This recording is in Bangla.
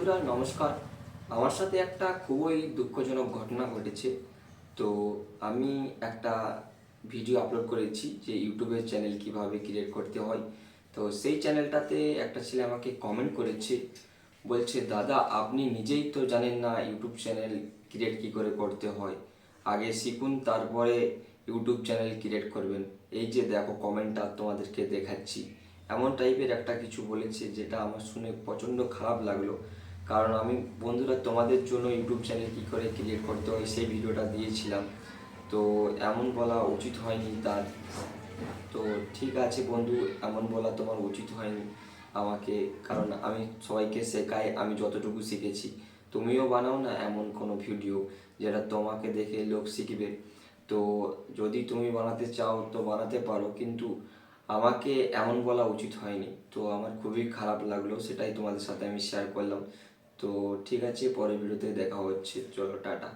বন্ধুরা নমস্কার। আমার সাথে একটা খুবই দুঃখজনক ঘটনা ঘটেছে। তো আমি একটা ভিডিও আপলোড করেছি যে ইউটিউবের চ্যানেল কিভাবে ক্রিয়েট করতে হয়। তো সেই চ্যানেলটাতে একটা ছেলে আমাকে কমেন্ট করেছে, বলছে দাদা আপনি নিজেই তো জানেন না ইউটিউব চ্যানেল ক্রিয়েট কী করে করতে হয়, আগে শিখুন তারপরে ইউটিউব চ্যানেল ক্রিয়েট করবেন। এই যে দেখো কমেন্টটা তোমাদেরকে দেখাচ্ছি, এমন টাইপের একটা কিছু বলেছে যেটা আমার শুনে প্রচণ্ড খারাপ লাগলো। কারণ আমি বন্ধুরা তোমাদের জন্য ইউটিউব চ্যানেল কী করে ক্রিয়েট করতে হয় সেই ভিডিওটা দিয়েছিলাম। তো এমন বলা উচিত হয়নি তার। তো ঠিক আছে বন্ধু, এমন বলা তোমার উচিত হয়নি আমাকে, কারণ আমি সবাইকে শেখাই আমি যতটুকু শিখেছি। তুমিও বানাও না এমন কোনো ভিডিও যেটা তোমাকে দেখে লোক শিখবে। তো যদি তুমি বানাতে চাও তো বানাতে পারো, কিন্তু আমাকে এমন বলা উচিত হয়নি। তো আমার খুবই খারাপ লাগলো, সেটাই তোমাদের সাথে আমি শেয়ার করলাম। তো ঠিক আছে, পরের ভিডিওতে দেখা হচ্ছে, চলো টাটা।